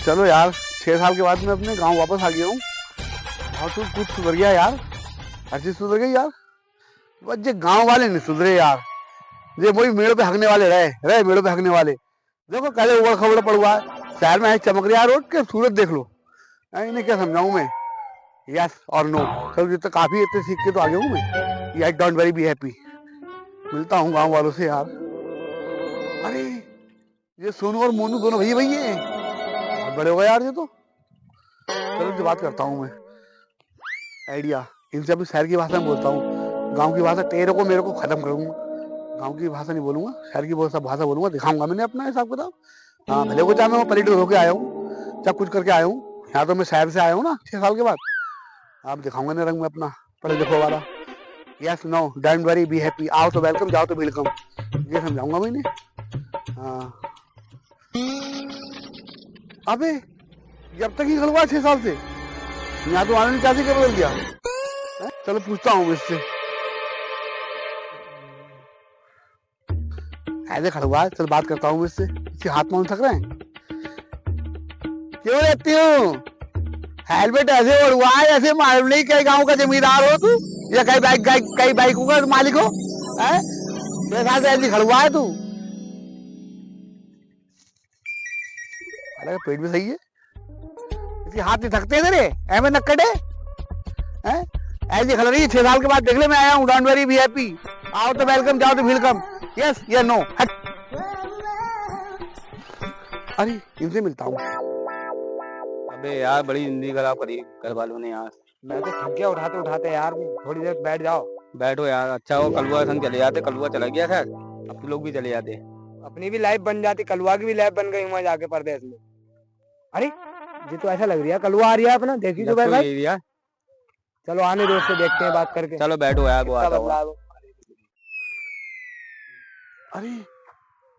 चलो यार, 6 साल के बाद मैं अपने गांव वापस आ गया हूँ। और कुछ सुधर गया यार, हर चीज सुधर गई यार। बस ये गांव वाले नहीं सुधरे यार। ये वही मेड़ों पे हकने वाले रहे मेड़ों पे हकने वाले। देखो कल उबड़ खबड़ पड़ा है शहर में, चमक रहा है रोड के, सूरत देख लो। इन्हें क्या समझाऊं मैं, यस और नो। चलो ये तो काफी इतने सीख के तो आ गया हूँ मैं। Yes don't very be happy. मिलता हूँ गांव वालों से यार। अरे ये सोनू और मोनू दोनों भैया भैया हैं, बहुत बड़े हो गए यार ये तो। चलो इनसे बात करता हूँ मैं। आइडिया, इनसे अपनी शहर की भाषा में बोलता हूँ। गांव की भाषा तेरे को मेरे को खत्म करूंगा। गांव की भाषा नहीं बोलूंगा, शहर की बहुत सा भाषा बोलूंगा। दिखाऊंगा मैंने अपना हिसाब किताब। हाँ भले को चाहे मैं पॉलिटिक्स होके आया हूँ, सब कुछ करके आया हूँ। यहाँ तो मैं शहर से आया हूँ ना 6 साल के बाद। आप दिखाऊंगा ना रंग में अपना पढ़े लिखो वाला। Yes no don't worry be happy. आओ तो वेलकम, जाओ तो वेलकम, ये समझाऊंगा मैंने। हाँ अबे जब तक ही खलवा 6 साल से यहाँ तो आने चाची के बदल गया। चलो पूछता हूँ इससे। ऐसे खड़ुआ, चल बात करता हूँ इससे। इसके हाथ में थक रहे हैं। क्यों रहती हूँ हेलमेट ऐसे उड़वा है ऐसे मालूम नहीं कई गाँव का जमींदार हो तू या कई बाइकों का मालिक हो। मेरे साथ ऐसी खड़ुआ है तू। पेट भी सही है इसके, हाथ नहीं थकते तेरे ऐसे नक्कड़े हैं। ऐसी खल रही है 6 साल के बाद। देख ले मैं आया हूँ, डोंट वेरी बी हैप्पी। आओ तो वेलकम, जाओ तो वेलकम, यस या नो। अरे इनसे मिलता हूँ। अबे यार बड़ी जिंदगी खराब करी घर वालों ने यार। मैं तो थक गया उठाते उठाते यार। थोड़ी देर बैठ जाओ। बैठो यार, अच्छा हो कलुआ संग चले जाते। कलुआ चला गया खैर, अब तो लोग भी चले जाते। अपनी भी लाइफ बन जाती, कलुआ की भी लाइफ बन गई वहां जाके परदेश में। अरे ये तो ऐसा लग रहा है कलुआ आ रहा है अपना, देखी तो भाई। चलो आने दो, उससे देखते हैं बात करके। चलो बैठो यार, वो आता हुआ। अरे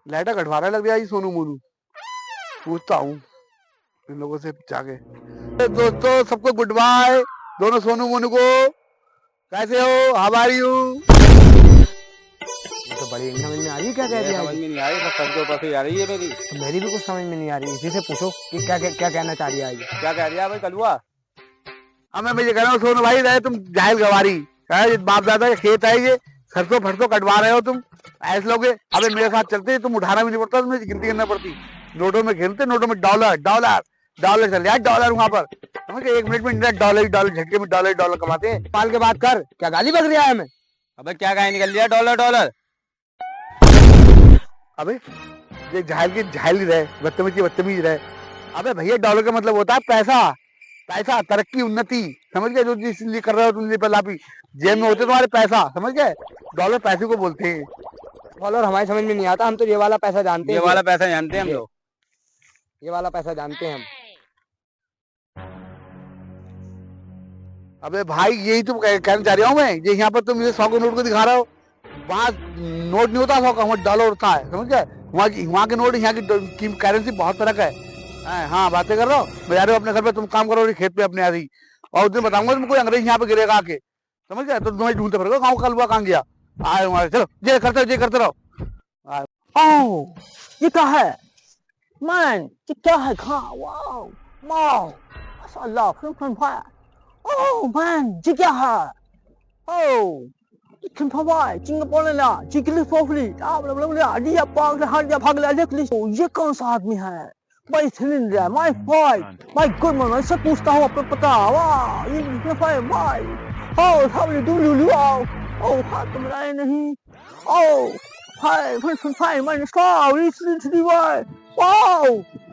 लाइटा कटवारा लग रहा है सोनू मोनू। पूछता हूँ इन लोगों से जाके। दोस्तों सबको गुड बाय। दोनों सोनू मोनू को कैसे हो, हाउ आर यू। तो बड़ी समझ में आ रही है, क्या कह रही है? समझ में नहीं आ रही, सब शब्दों पर से आ रही है मेरी। तो मेरी भी कुछ समझ में नहीं आ रही। इसी से पूछो कि क्या कहना चाह रही है। क्या कह रही है भाई कलुआ? अब मैं ये कह रहा हूँ सोनू भाई, रहे तुम जाहिल गवारी। बाप दादा के खेत है ये, सरसों फरसों कटवा रहे हो तुम ऐसे लोग। अबे मेरे साथ चलते तुम उठाना भी नहीं पड़ता, तुम्हें गिनती करना पड़ती। नोटों में गिनते, नोटों में डॉलर डॉलर डॉलर चल रहा है, डॉलर वहां पर समझ गए। 1 मिनट में डॉलर डॉलर झटके में डॉलर डॉलर कमाते हैं। पाल के बात कर, क्या गाली बक रहा है हमें? अबे क्या गाय निकल लिया डॉलर डॉलर। अबे ये झाइल ही रहे, बदतमीज रहे। अबे भैया डॉलर का मतलब होता है पैसा, पैसा तरक्की उन्नति, समझ गए। जो इसलिए कर रहे हो तुम लापी, जेब में होते तुम्हारे पैसा, समझ गए। डॉलर पैसे को बोलते हैं। डॉलर हमारी समझ में नहीं आता, हम तो ये वाला पैसा जानते हैं। ये वाला पैसा जानते हैं हम लोग, ये वाला पैसा जानते हैं हम। अबे भाई यही तुम कहना चाह रहा हूँ मैं। ये यहाँ पर तुम मुझे 100 के नोट को दिखा रहे हो, वहाँ नोट नहीं होता 100 का, वहाँ डॉलर होता है, समझ गए। वहाँ के नोट, यहाँ की करेंसी बहुत फर्क है। हाँ बातें कर रहे हो, मैं जा रहे हो अपने घर पे, तुम काम करो खेत पे अपने आदि। और उस दिन बताऊंगा तुम, कोई अंग्रेज यहाँ पे गिरेगा आके, समझ गए। तो तुम्हें ढूंढते फिर गाँव कलुआ कहाँ गया। आए हमारे, चलो ये करते रहो। ये क्या है मैन, ये क्या है? वाओ वाओ माशाल्लाह, ओह मैन ये क्या है? ओह Kim Pawai, Singapore चिकली फोफली, ये पाग ले हट जा भाग ले देखली। ये कौन सा आदमी है? My cylinder, my fight, my good man, मैं सब पूछता हूँ आपको पता। वाह ये fight my, oh how you do लुलु, ओह हाथ तो मिलाए नहीं, oh hi fight my star recently why, wow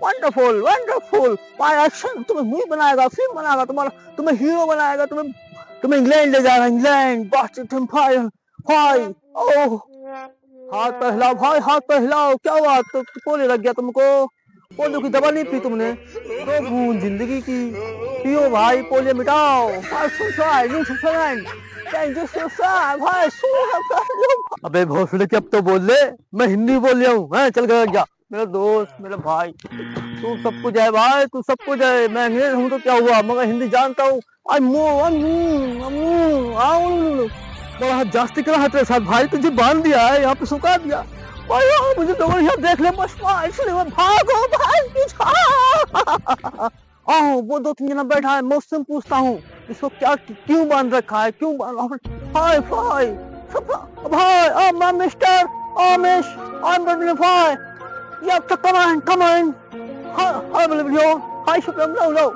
wonderful wonderful my action. तुम्हें मूवी बनाएगा, फिल्म बनाएगा, तुम्हें हीरो बनाएगा, तुम्हें इंग्लैंड ले जाएगा, इंग्लैंड बास्टर्ड फायर भाई। ओह हाथ पे हिलाओ भाई, हाथ पे हिलाओ। क्या बात, तो पोले लग गया तुमको? पोलियो की दवा नहीं पी तुमने तो बूंद जिंदगी की पियो भाई, पोलियो मिटाओ। अबे घोसले के अब तो बोल ले, मैं हिंदी बोल रहा हूँ। चल गया मेरा दोस्त, मेरा भाई, तू सब कुछ है भाई, तू सब कुछ है। मैं अंग्रेज हूँ तो क्या हुआ, मगर हिंदी जानता हूँ। बड़ा जास्ती करा है तेरे साथ भाई, तुझे बांध दिया है यहाँ पे, सुखा दिया भाई। मुझे लोगों यहाँ देख ले, मशमा इसलिए भागो भाई। हूँ, वो 2-3 जना बैठा है, मैं उससे पूछता हूँ इसको क्या क्यों बांध रखा है, क्यों हाय भाई भाई मैं मिस्टर आमिश आई एम बटरफ्लाई या तो कम इन हाय वीडियो हाय शुक्रिया लो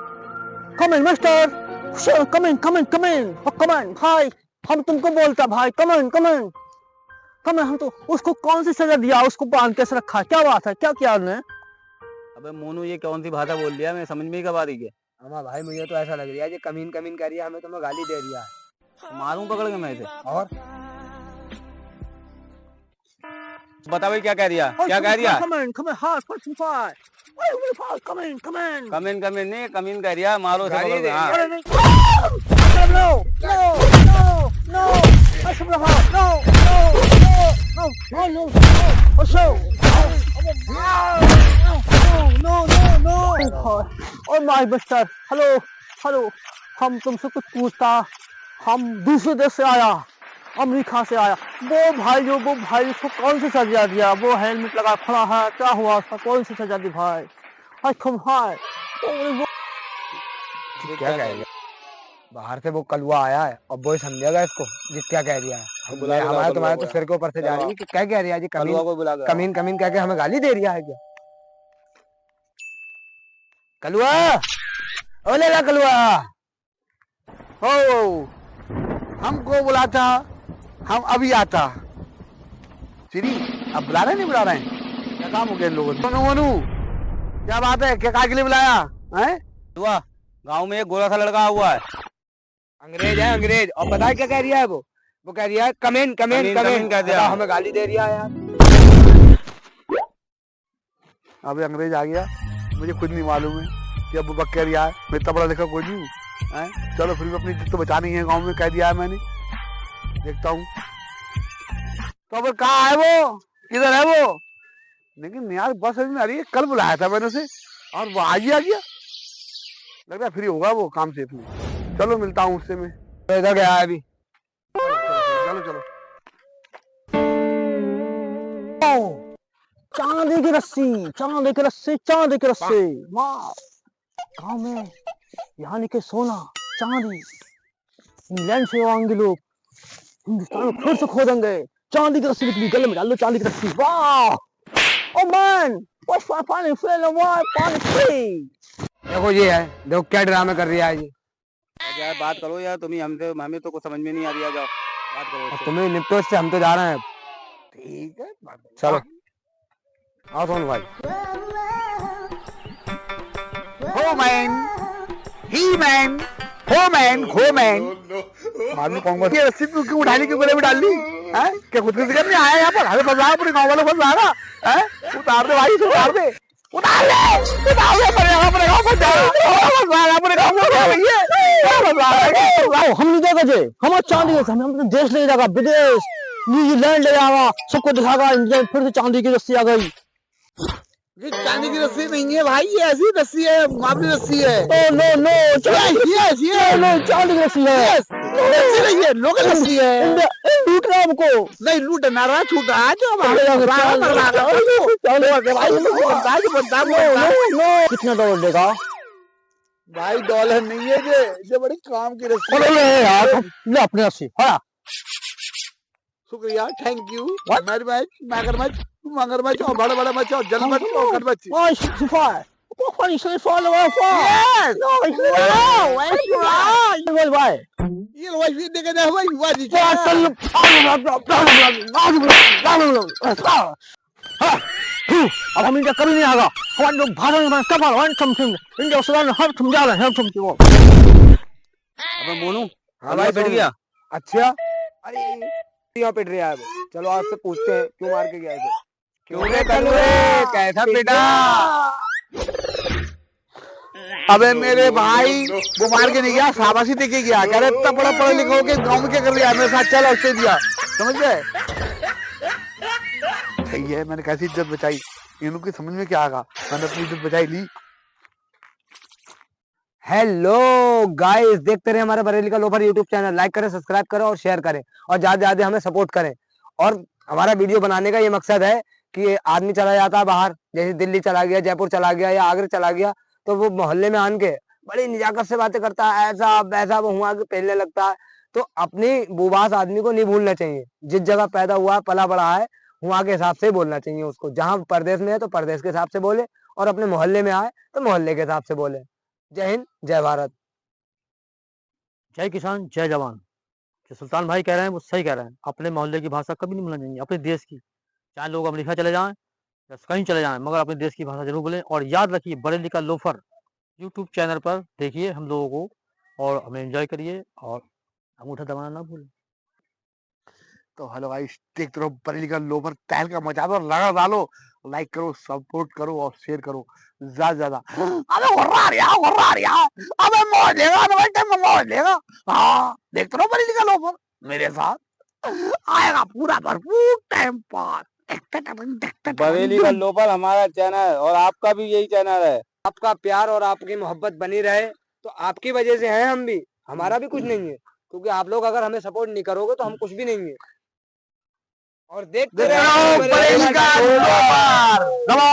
कम इन मिस्टर कम इन हाय हम तुमको बोलता भाई कम इन हम तो उसको कौन सी सजा दिया, उसको बांध कैसे रखा, क्या बात है, क्या किया उन्होंने? अबे मोनू ये कौन सी भाषा बोल दिया, मैं समझ में ही कब आ रही है। हमारा भाई मुझे तो ऐसा लग रहा है ये कमीन कमीन कर रही है, हमें तुम्हें गाली दे रही है। मारूं पकड़ के मैं इसे। और बता भाई क्या कह रही है, क्या कह रही है? come in hard person five come in कमीन नहीं, कमीन कह रही है, मारो इसे गाली पकड़ के। दे हाँ। no I should have no oh my mister hello हम तुमसे कुछ पूछता, हम दूसरे देश से आया, अमेरिका से आया, वो भाई उसको कौन सी सजा दिया, वो हेलमेट लगा खड़ा है, क्या हुआ उसका, कौन सी सजा दी भाई? हाय क्या कहेगा, बाहर से वो कलुआ आया है और वो समझेगा इसको ये क्या कह रही है। बुला के लाओ हमारे कलुआ तुम्हारे को तो सिर के ऊपर से जा रही है कि क्या कह रही है जी, कलुआ कमीन को बुला के। कमीन कमीन कह के हमें गाली दे रही है क्या? कलुआ ओले ला कलुआ हो हमको बुलाता, हम अभी आता। श्री अब बुला रहे नहीं बुला रहे हैं, क्या काम हो गया इन लोगों को? मोनू क्या बात है, क्या काहे के लिए बुलाया है? हुआ गांव में एक गोरा सा लड़का हुआ है, अंग्रेज है अंग्रेज, और पता है क्या कह रही है वो कह रही है कमीन कमीन कमीन कह दिया। बताओ, हमें गाली दे रही है यार। अबे अंग्रेज आ गया, मुझे खुद नहीं मालूम है कि अब वो कह रहा है, मैं इतना बड़ा लिखा कोई नहीं हूँ। चलो फिर भी अपनी इज्जत तो बचानी है, गांव में कह दिया है मैंने, देखता हूँ। तो अब कहाँ है वो, किधर है वो? लेकिन यार बस अभी में आ रही है, कल बुलाया था मैंने उसे और वो आज ही आ गया। लग रहा है फ्री होगा वो काम से फ्री। चलो मिलता हूँ उससे मैं। तो इधर गया है अभी। चलो चलो चांदी की रस्सी वाह, गाँव में यानी कि सोना चांदी, इंग्लैंड से आएंगे लोग, हिंदुस्तान में फिर से खोदेंगे, चांदी की रस्सी निकली, गले में डाल लो चांदी की रस्सी, वाह ओ मैन व्हाट्स फॉर पानी फेल व्हाई पानी फ्री। देखो ये है, देखो क्या ड्रामा कर रही है ये। यार बात करो यार, तुम ही हमसे, हमें तो कुछ समझ में नहीं आ रही है, जाओ बात करो और इससे। तुम्हें निपटो इससे, हम तो जा रहे हैं। ठीक है चलो आओ सोनू भाई। हो मैन ही मैन हो मैन खो मैन मालूम कौन कौन ये रस्सी क्यों उठाने के गले में डाल ली है? क्या खुद को जिक्र नहीं आया यहाँ पर? हमें फंसा पूरे गाँव वालों को फंसा है? उतार दे भाई, उतार दे पूरे गाँव पर हम नहीं देगा जे, हम चांदी के हम देश ले जाएगा, विदेश न्यूजीलैंड ले जाएगा, सबको दिखागा, इंग्लैंड फिर से चांदी की रस्सी आ गई। ये चांदी की रस्सी नहीं है भाई, ये ऐसी रस्सी है, मामूली रस्सी है। नो ये चांदी की रस्सी है, रस्सी नहीं है, लोकल रस्सी है। लूट रहा हमको, नहीं लूट ना रहा, छूट रहा है जो कितना डॉलर देगा भाई? डॉलर नहीं है ये बड़ी काम की रस्सी है। यार, ले अपने रस्सी, हाँ शुक्रिया, थैंक यू वेरी मच। मगरमच्छ और बड़े बड़े मच्छ और जलमच्छ और खरमच्छ। Oh, 65. What funny shit follow up for? Yes! No, it's wow! It's right! Well, why? ये लो भाई, देखा जाए भाई, वाजी अब हम इंडिया कभी नहीं आएगा, हमारे लोग भाषा में कपाल वन समथिंग इंडिया सुधारने हर तुम जा रहे हैं, हम तुम वो। अबे मोनू हाँ भाई, बैठ गया। अच्छा, अरे यहाँ पिट रहा है वो। चलो आपसे पूछते हैं क्यों मार के गया है? क्यों रे कलुए, कैसा बेटा? अबे मेरे भाई वो मार के नहीं गया, शाबाशी देके गया। कह रहे इतना बड़ा पढ़ा लिखा हो के गाँव में क्या कर रहा है, मेरे साथ चल ऑस्ट्रेलिया, समझ गए? सही है, मैंने कैसी इज्जत बचाई, इनकी समझ में क्या आएगा, मैंने अपनी इज्जत बचाई ली। हेलो गाइस, देखते रहे हमारे बरेली का लोफर यूट्यूब चैनल, लाइक करें, सब्सक्राइब करें और शेयर करें, और ज्यादा ज्यादा हमें सपोर्ट करें। और हमारा वीडियो बनाने का ये मकसद है कि आदमी चला जाता है बाहर, जैसे दिल्ली चला गया, जयपुर चला गया या आगरा चला गया, तो वो मोहल्ले में आन के बड़ी निजाकत से बातें करता है, ऐसा वैसा वो हुआ के पहनने लगता है। तो अपनी बुबास आदमी को नहीं भूलना चाहिए। जिस जगह पैदा हुआ है, पला बड़ा है, वहाँ के हिसाब से ही बोलना चाहिए उसको। जहाँ परदेश में है तो परदेश के हिसाब से बोले, और अपने मोहल्ले में आए तो मोहल्ले के हिसाब से बोले। जय हिंद, जय भारत। जय किसान जय जवान। जो सुल्तान भाई कह रहे हैं वो सही कह रहे हैं। अपने मोहल्ले की भाषा कभी नहीं भूलना चाहिए, अपने देश की। चाहे लोग अमेरिका चले जाएं या कहीं चले जाएं, मगर अपने देश की भाषा जरूर बोलें। और याद रखिए, बरेली का लोफर यूट्यूब चैनल पर देखिए हम लोगों को, और हमें एंजॉय करिए, और अंगूठा दबाना ना भूलें। तो हेलो गाइस, देखते रहो बरेली का लोफर, तहल का मचा दो, लगा डालो, लाइक करो, सपोर्ट करो और शेयर करो ज्यादा से ज्यादा। अबे हुर्रा रिया, अबे मौज लेगा, अबे टाइम में मौज लेगा। हाँ, देखते रहो बरेली का लोफर मेरे साथ, आएगा पूरा भरपूर टाइम पास। बरेली का लोफर हमारा चैनल है, और आपका भी यही चैनल है। आपका प्यार और आपकी मोहब्बत बनी रहे, तो आपकी वजह से हैं हम भी, हमारा भी कुछ नहीं है। क्योंकि आप लोग अगर हमें सपोर्ट नहीं करोगे तो हम कुछ भी नहीं है। और देखते रहो बरेली का लोफर।